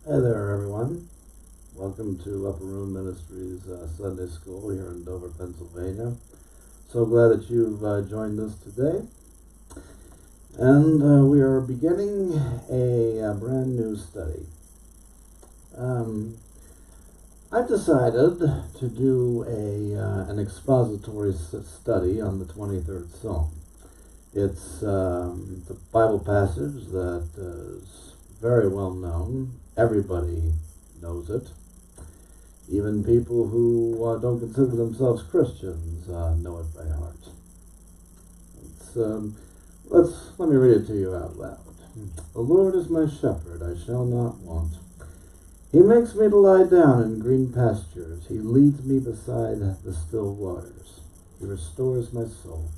Hey there, everyone. Welcome to Upper Room Ministries Sunday School here in Dover, Pennsylvania. So glad that you've joined us today. And we are beginning a brand new study. I've decided to do an expository study on the 23rd Psalm. It's the Bible passage that is very well known. Everybody knows it. Even people who don't consider themselves Christians know it by heart. Let me read it to you out loud. The Lord is my shepherd, I shall not want. He makes me to lie down in green pastures. He leads me beside the still waters. He restores my soul.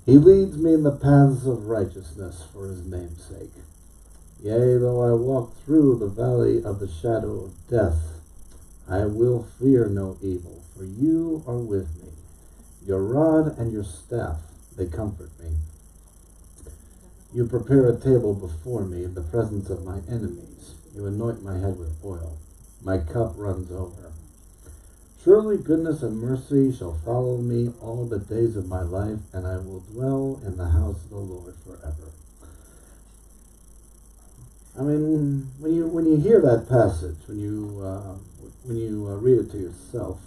He leads me in the paths of righteousness for his name's sake. Yea, though I walk through the valley of the shadow of death, I will fear no evil, for you are with me. Your rod and your staff, they comfort me. You prepare a table before me in the presence of my enemies. You anoint my head with oil. My cup runs over. Surely goodness and mercy shall follow me all the days of my life, and I will dwell in the house of the Lord forever. I mean, when you hear that passage, when you read it to yourself,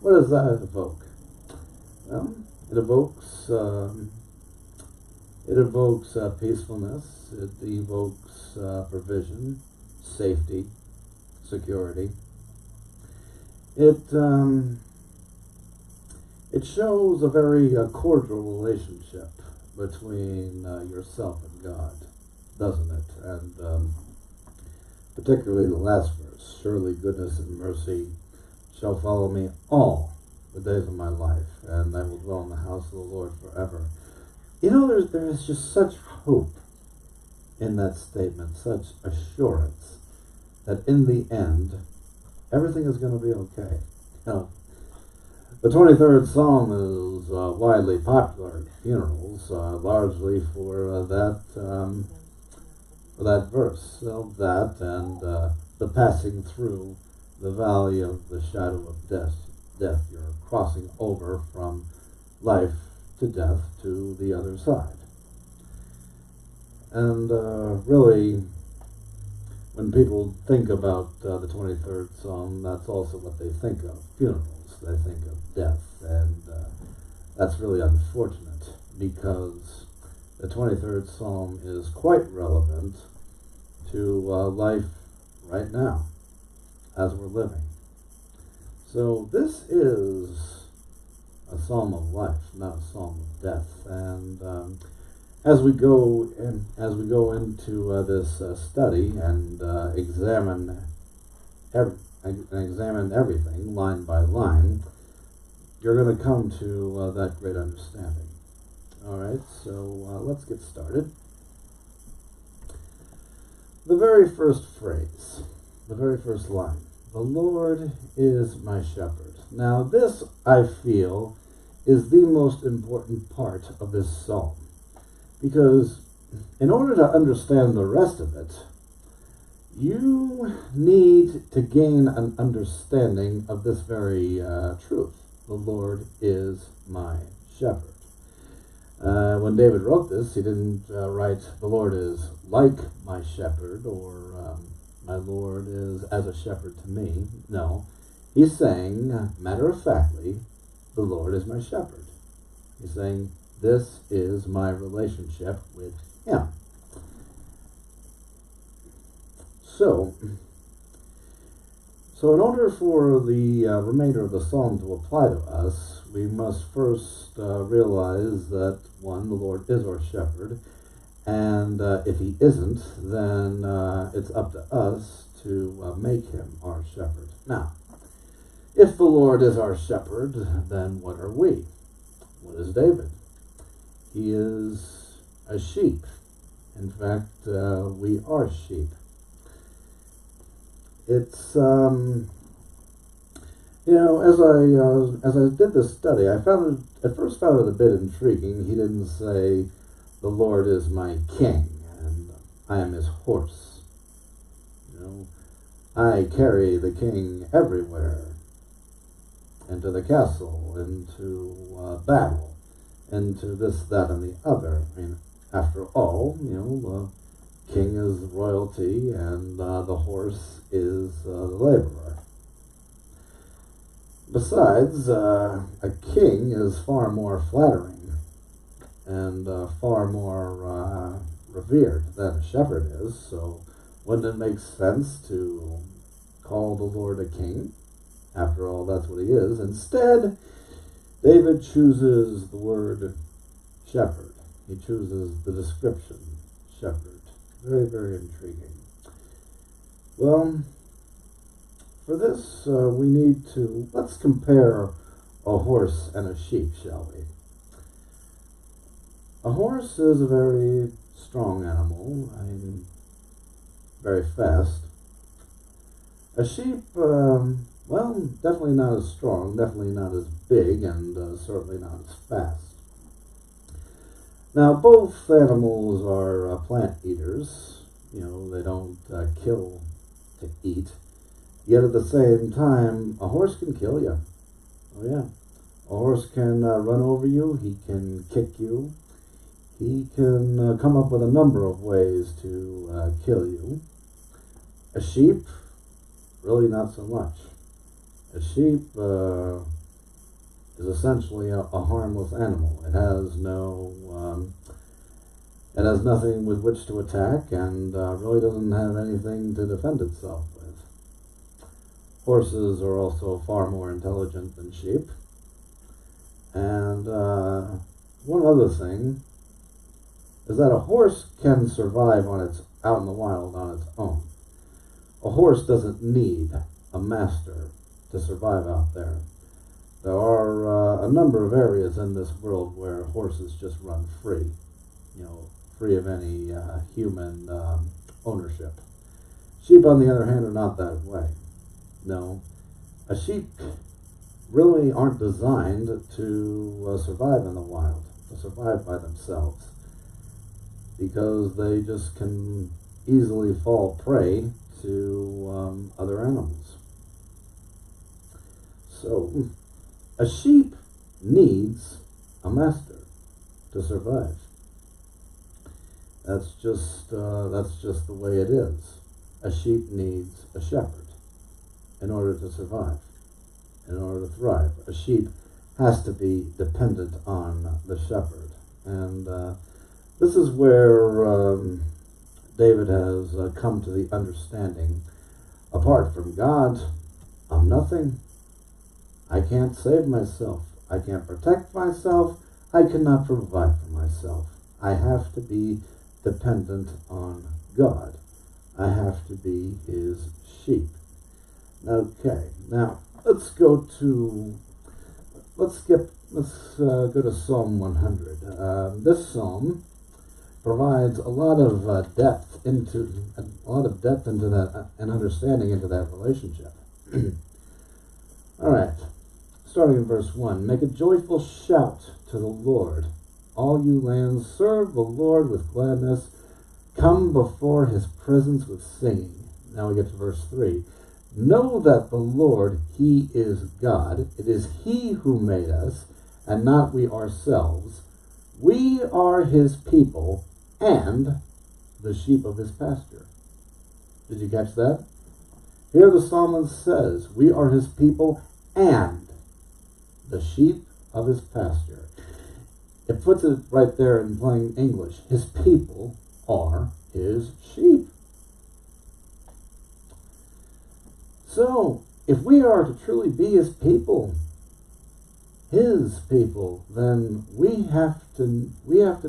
what does that evoke? Well, it evokes peacefulness. It evokes provision, safety, security. It shows a very cordial relationship between yourself and God, doesn't it? And particularly the last verse, surely goodness and mercy shall follow me all the days of my life, and I will dwell in the house of the Lord forever. You know, there is just such hope in that statement, such assurance that in the end, everything is going to be okay. You know, the 23rd Psalm is widely popular at funerals, largely for that verse, that and the passing through the valley of the shadow of death. You're crossing over from life to death to the other side. And really, when people think about the 23rd Psalm, that's also what they think of, funerals. They think of death, and that's really unfortunate because the 23rd Psalm is quite relevant to life right now as we're living. So this is a psalm of life, not a psalm of death. And as we go into this study and examine everything line by line, you're going to come to that great understanding. All right, so let's get started. The very first phrase, the very first line, the Lord is my shepherd. Now this, I feel, is the most important part of this psalm, because in order to understand the rest of it, you need to gain an understanding of this very truth. The Lord is my shepherd. When David wrote this, he didn't write, the Lord is like my shepherd, or my Lord is as a shepherd to me. No, he's saying, matter-of-factly, the Lord is my shepherd. He's saying, this is my relationship with him. So in order for the remainder of the psalm to apply to us, we must first realize that, one, the Lord is our shepherd, and if he isn't, then it's up to us to make him our shepherd. Now, if the Lord is our shepherd, then what are we? What is David? He is a sheep. In fact, we are sheep. It's as I did this study, I first found it a bit intriguing. He didn't say, the Lord is my king and I am his horse. You I carry the king everywhere, into the castle, into battle, into this, that, and the other. After all, the king is royalty, and the horse is the laborer. Besides, a king is far more flattering and far more revered than a shepherd is, so wouldn't it make sense to call the Lord a king? After all, that's what he is. Instead, David chooses the word shepherd. He chooses the description shepherd. Very, very intriguing. Well, for this, we need to, let's compare a horse and a sheep, shall we? A horse is a very strong animal, very fast. A sheep, well, definitely not as strong, definitely not as big, and certainly not as fast. Now, both animals are plant eaters. They don't kill to eat. Yet at the same time, a horse can kill you. Oh yeah. A horse can run over you. He can kick you. He can come up with a number of ways to kill you. A sheep, really not so much. A sheep is essentially a harmless animal. It has nothing with which to attack, and really doesn't have anything to defend itself with. Horses are also far more intelligent than sheep. And one other thing is that a horse can survive out in the wild on its own. A horse doesn't need a master to survive out there. There are a number of areas in this world where horses just run free, free of any human ownership. Sheep, on the other hand, are not that way. No, a sheep really aren't designed to survive in the wild, to survive by themselves, because they just can easily fall prey to other animals. So, a sheep needs a master to survive. That's just the way it is. A sheep needs a shepherd in order to survive, in order to thrive. A sheep has to be dependent on the shepherd. And this is where David has come to the understanding, apart from God, I'm nothing. I can't save myself. I can't protect myself. I cannot provide for myself. I have to be dependent on God. I have to be his sheep. Okay, now let's go to Psalm 100. This psalm provides a lot of depth into that and understanding into that relationship. All right, starting in verse 1. Make a joyful shout to the Lord, all you lands. Serve the Lord with gladness. Come before his presence with singing. Now we get to verse 3. Know that the Lord, he is God. It is he who made us, and not we ourselves. We are his people and the sheep of his pasture. Did you catch that? Here the psalmist says, we are his people and the sheep of his pasture. It puts it right there in plain English. His people are his sheep. So, if we are to truly be his people, then we have to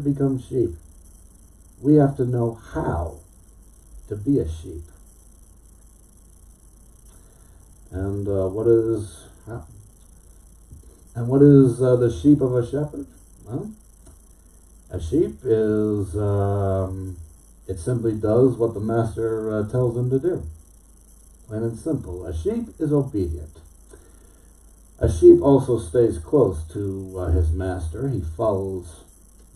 become sheep. We have to know how to be a sheep. And what is the sheep of a shepherd? Well, a sheep is it simply does what the master tells him to do. Plain and simple. A sheep is obedient. A sheep also stays close to his master. He follows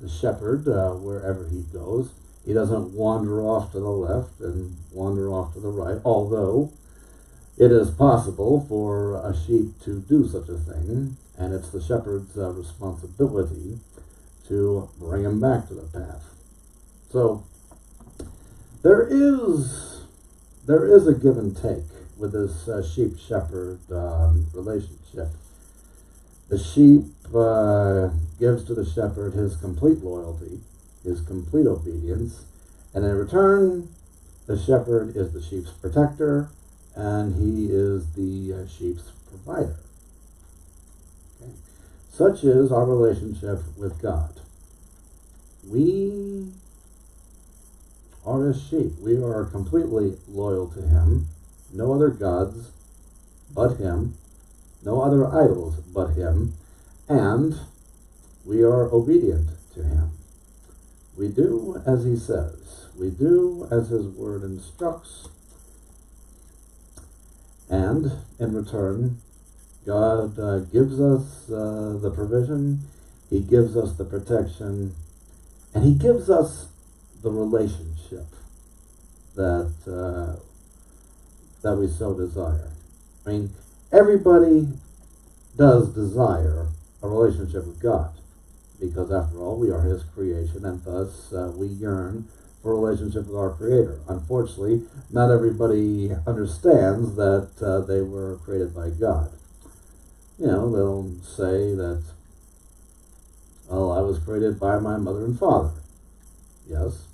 the shepherd wherever he goes. He doesn't wander off to the left and wander off to the right, although it is possible for a sheep to do such a thing, and it's the shepherd's responsibility to bring him back to the path. So there is a give and take with this sheep-shepherd relationship. The sheep gives to the shepherd his complete loyalty, his complete obedience, and in return, the shepherd is the sheep's protector, and he is the sheep's provider. Okay. Such is our relationship with God. We are his sheep. We are completely loyal to him. No other gods but him. No other idols but him. And we are obedient to him. We do as he says. We do as his word instructs. And in return, God gives us the provision. He gives us the protection. And he gives us the relationship that we so desire. I mean, everybody does desire a relationship with God, because after all, we are his creation, and thus we yearn for a relationship with our Creator. Unfortunately, not everybody understands that they were created by God. You know, they'll say that, well, I was created by my mother and father. Yes.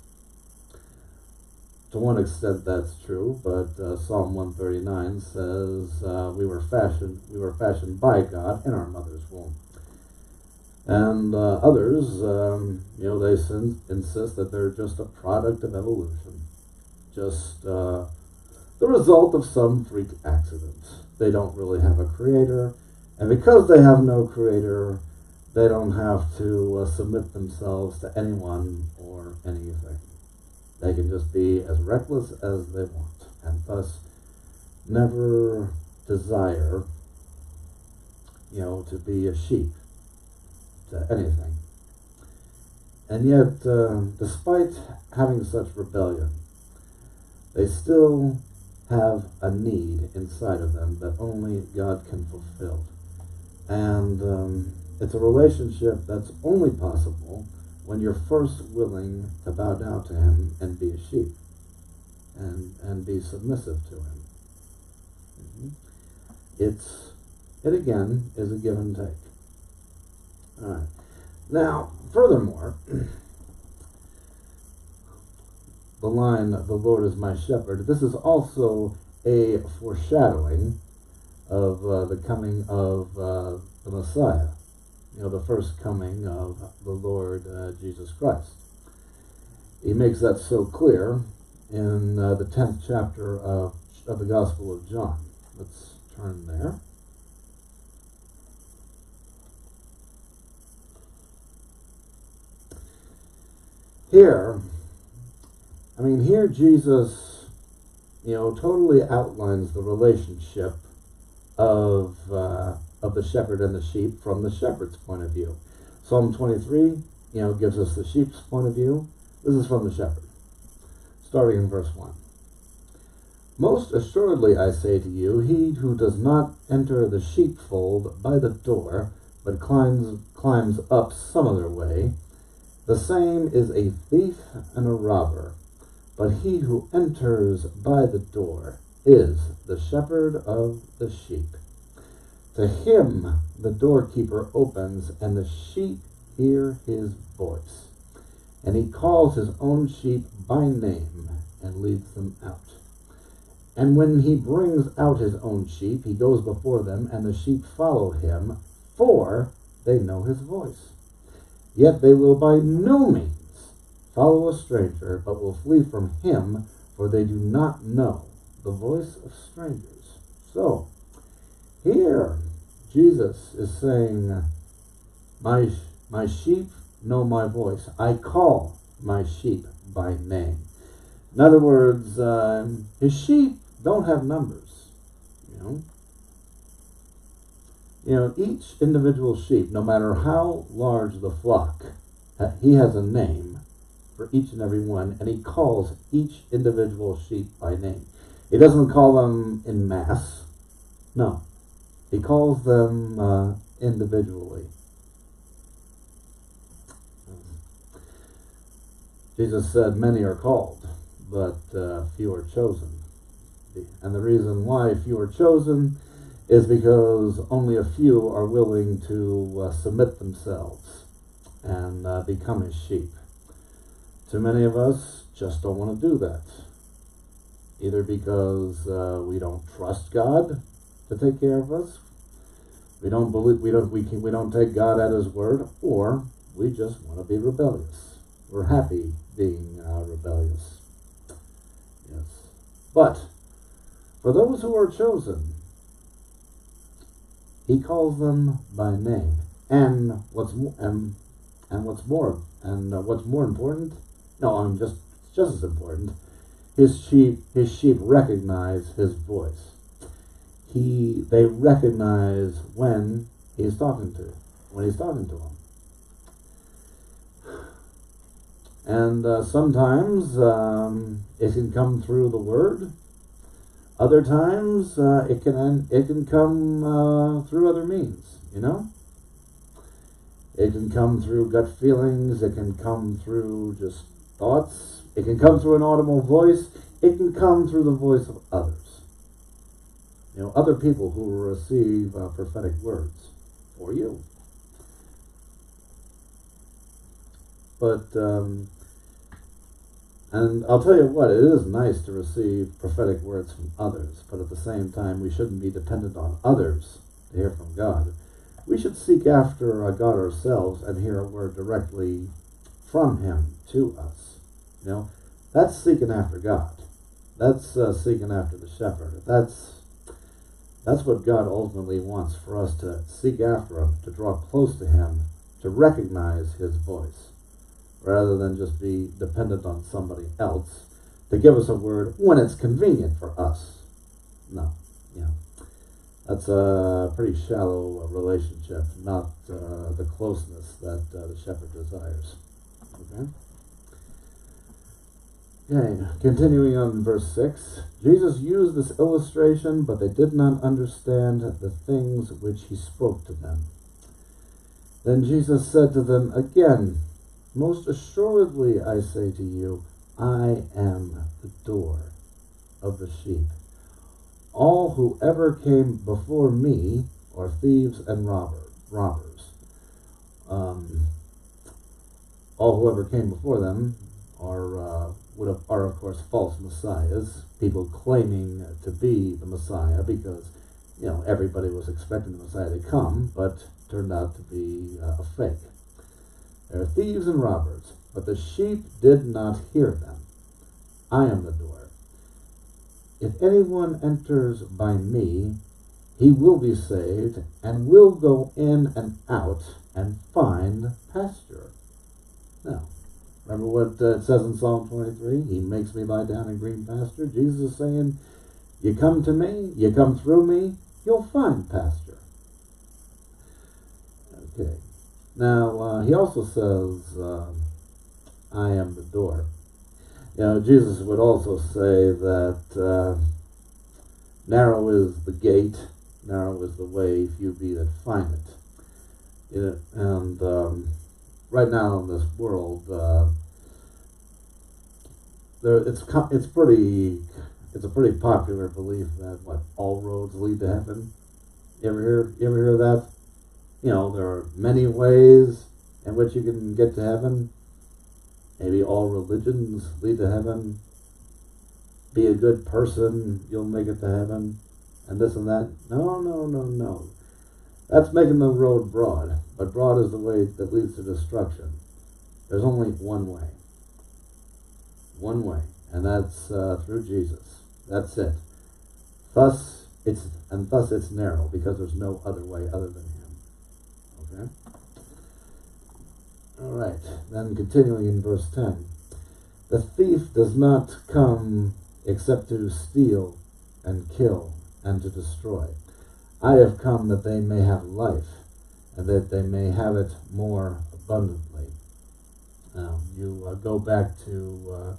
To one extent that's true, but Psalm 139 says we were fashioned by God in our mother's womb. And others, they insist that they're just a product of evolution, just the result of some freak accident. They don't really have a creator, and because they have no creator, they don't have to submit themselves to anyone or anything. They can just be as reckless as they want, and thus never desire, to be a sheep to anything. And yet, despite having such rebellion, they still have a need inside of them that only God can fulfill. And it's a relationship that's only possible when you're first willing to bow down to him and be a sheep and be submissive to him. It again is a give and take. All right. Now, furthermore, the line, "The Lord is my shepherd," this is also a foreshadowing of the coming of the Messiah. The first coming of the Lord Jesus Christ. He makes that so clear in the 10th chapter of the Gospel of John. Let's turn there. Here Jesus, totally outlines the relationship of the shepherd and the sheep from the shepherd's point of view. Psalm 23, gives us the sheep's point of view. This is from the shepherd, starting in verse 1. "Most assuredly I say to you, he who does not enter the sheepfold by the door, but climbs up some other way, the same is a thief and a robber. But he who enters by the door is the shepherd of the sheep. To him the doorkeeper opens, and the sheep hear his voice. And he calls his own sheep by name and leads them out. And when he brings out his own sheep, he goes before them, and the sheep follow him, for they know his voice. Yet they will by no means follow a stranger, but will flee from him, for they do not know the voice of strangers." So, here, Jesus is saying, my sheep know my voice. I call my sheep by name. In other words, his sheep don't have numbers. Each individual sheep, no matter how large the flock, he has a name, for each and every one, and he calls each individual sheep by name. He doesn't call them in mass. No. He calls them individually. Jesus said, many are called, but few are chosen. And the reason why few are chosen is because only a few are willing to submit themselves and become his sheep. Too many of us just don't want to do that. Either because we don't trust God to take care of us, we don't take God at his word, or we just want to be rebellious. We're happy being rebellious. Yes. But for those who are chosen, he calls them by name. And what's more important? No, just as important. His sheep recognize his voice. They recognize when he's talking to them. And sometimes it can come through the word. Other times it can come through other means. It can come through gut feelings. It can come through just thoughts. It can come through an audible voice. It can come through the voice of others. Other people who will receive prophetic words for you. But, and I'll tell you what, it is nice to receive prophetic words from others, but at the same time, we shouldn't be dependent on others to hear from God. We should seek after God ourselves and hear a word directly from him to us. That's seeking after God. That's seeking after the shepherd. That's what God ultimately wants for us, to seek after him, to draw close to him, to recognize his voice, rather than just be dependent on somebody else to give us a word when it's convenient for us. No, that's a pretty shallow relationship, not the closeness that the shepherd desires. Okay, continuing on in verse 6. Jesus used this illustration, but they did not understand the things which he spoke to them. Then Jesus said to them again, most assuredly I say to you, I am the door of the sheep. All who ever came before me are thieves and robbers. All who ever came before them are of course false messiahs, people claiming to be the Messiah, because everybody was expecting the Messiah to come, but turned out to be a fake. They are thieves and robbers, but the sheep did not hear them. I am the door. If anyone enters by me, he will be saved, and will go in and out and find pasture. Now, remember what it says in Psalm 23? He makes me lie down in green pasture. Jesus is saying, you come to me, you come through me, you'll find pasture. Okay. Now, he also says, I am the door. Jesus would also say that narrow is the gate, narrow is the way, few be that find it. And right now in this world, it's a pretty popular belief that all roads lead to heaven. You ever hear that? There are many ways in which you can get to heaven. Maybe all religions lead to heaven. Be a good person, you'll make it to heaven, and this and that. No. That's making the road broad, but broad is the way that leads to destruction. There's only one way. One way, and that's through Jesus. That's it. Thus it's narrow, because there's no other way other than him. Okay? All right, then continuing in verse 10. The thief does not come except to steal and kill and to destroy. I have come that they may have life, and that they may have it more abundantly. You go back to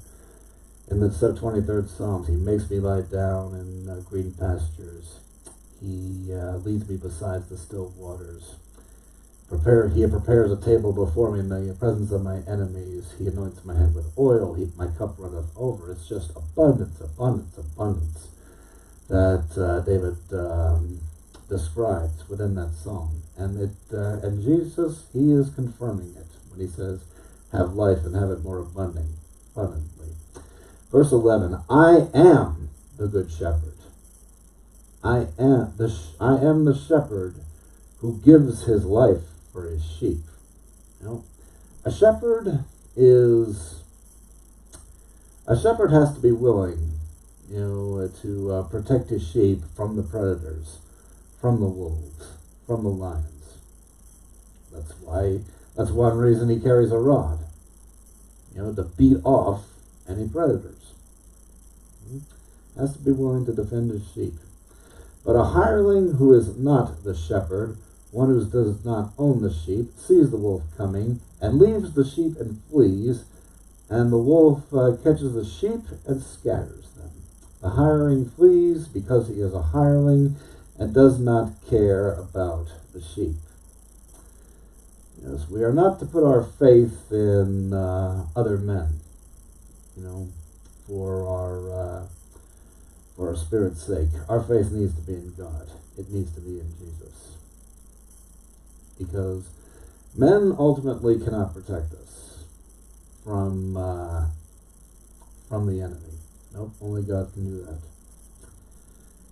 in the 23rd Psalms, he makes me lie down in green pastures. He leads me beside the still waters. He prepares a table before me in the presence of my enemies. He anoints my head with oil. My cup runneth over. It's just abundance, abundance, abundance that David describes within that psalm. And Jesus, he is confirming it when he says, have life and have it more abundantly. Verse 11, I am the good shepherd. I am the shepherd who gives his life for his sheep. A shepherd has to be willing, to protect his sheep from the predators, from the wolves, from the lions. That's one reason he carries a rod, to beat off any predators. Has to be willing to defend his sheep. But a hireling who is not the shepherd, one who does not own the sheep, sees the wolf coming and leaves the sheep and flees, and the wolf catches the sheep and scatters them. The hireling flees because he is a hireling and does not care about the sheep. Yes, we are not to put our faith in other men, for our spirit's sake. Our faith needs to be in God. It needs to be in Jesus. Because men ultimately cannot protect us from the enemy. Nope, only God can do that.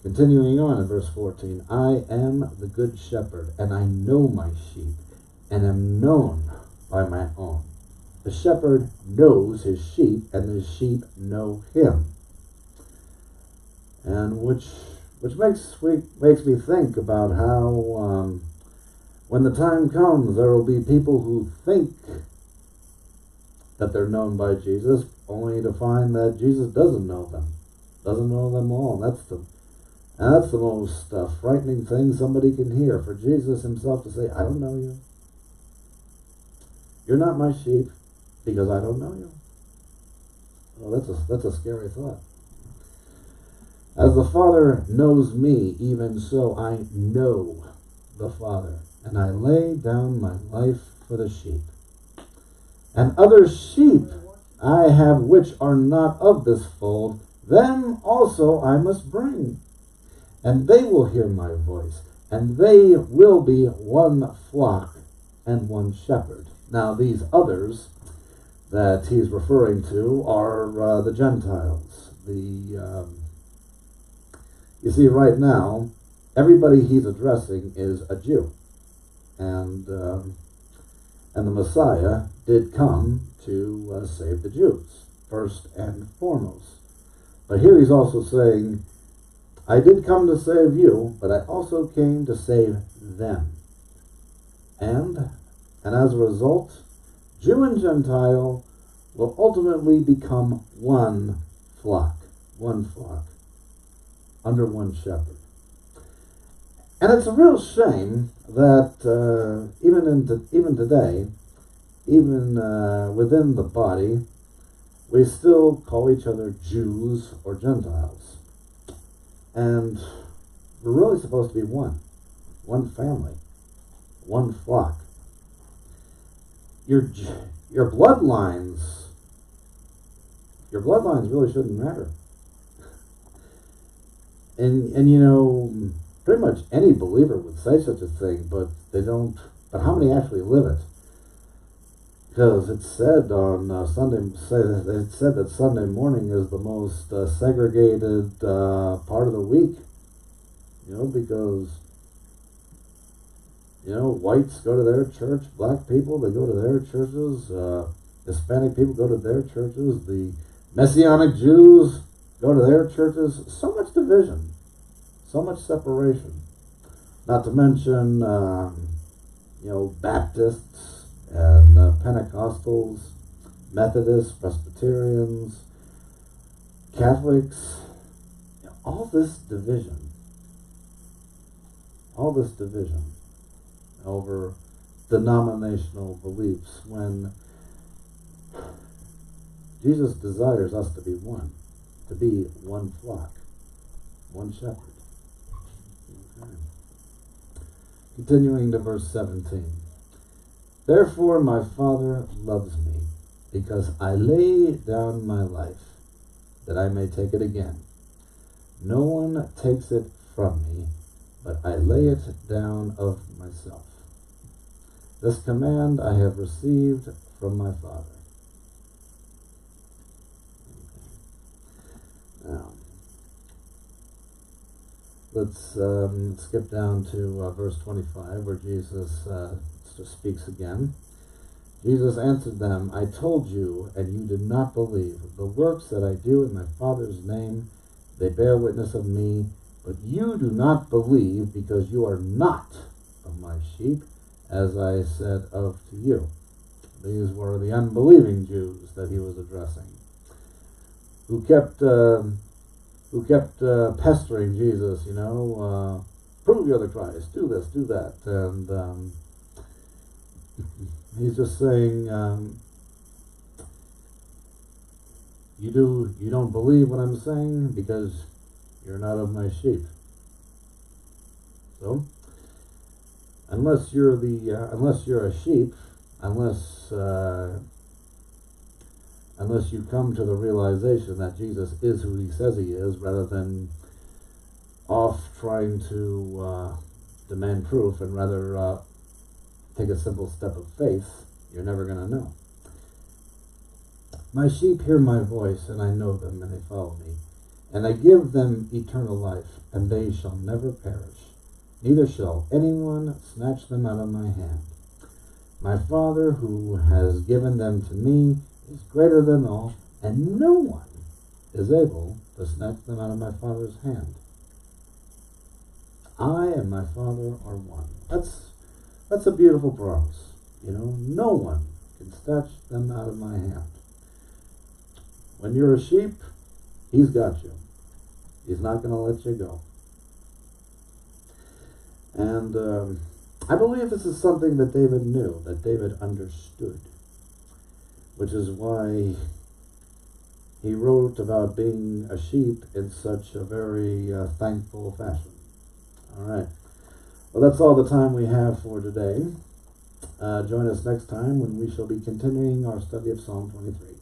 Continuing on in verse 14, I am the good shepherd, and I know my sheep, and am known by my own. The shepherd knows his sheep, and the sheep know him. And which makes me think about how when the time comes, there will be people who think that they're known by Jesus, only to find that Jesus doesn't know them all. That's the most frightening thing somebody can hear, for Jesus himself to say, I don't know you. You're not my sheep because I don't know you. Well, that's a scary thought. As the Father knows me, even so I know the Father, and I lay down my life for the sheep. And other sheep I have which are not of this fold, them also I must bring. And they will hear my voice, and they will be one flock and one shepherd. Now these others that he's referring to are the Gentiles. You see, right now, everybody he's addressing is a Jew. And the Messiah did come to save the Jews, first and foremost. But here he's also saying, I did come to save you, but I also came to save them. And as a result, Jew and Gentile will ultimately become one flock, under one shepherd. And it's a real shame that even today, within the body, we still call each other Jews or Gentiles. And we're really supposed to be one family, one flock. Your bloodlines really shouldn't matter. And pretty much any believer would say such a thing, but they don't. But how many actually live it? Because it's said on it said that Sunday morning is the most segregated part of the week. Because whites go to their church, black people, they go to their churches, Hispanic people go to their churches, the Messianic Jews go to their churches. So much division, so much separation. Not to mention, Baptists and Pentecostals, Methodists, Presbyterians, Catholics. All this division over denominational beliefs, when Jesus desires us to be one flock, one shepherd. Okay. Continuing to verse 17. Therefore my Father loves me, because I lay down my life, that I may take it again. No one takes it from me, but I lay it down of myself. This command I have received from my Father. Okay. Now, let's skip down to verse 25, where Jesus speaks again. Jesus answered them, I told you, and you did not believe. The works that I do in my Father's name, they bear witness of me, but you do not believe because you are not of my sheep, as I said of to you. These were the unbelieving Jews that he was addressing, who kept pestering Jesus, prove you're the Christ, do this, do that. And he's just saying, you don't believe what I'm saying because you're not of my sheep. So, unless you're a sheep, unless you come to the realization that Jesus is who he says he is, rather than off trying to demand proof and rather take a simple step of faith, you're never going to know. My sheep hear my voice, and I know them, and they follow me. And I give them eternal life, and they shall never perish. Neither shall anyone snatch them out of my hand. My Father, who has given them to me, is greater than all, and no one is able to snatch them out of my Father's hand. I and my Father are one. That's a beautiful promise. No one can snatch them out of my hand. When you're a sheep, he's got you. He's not going to let you go. And I believe this is something that David knew, that David understood, which is why he wrote about being a sheep in such a very thankful fashion. All right. Well, that's all the time we have for today. Join us next time when we shall be continuing our study of Psalm 23.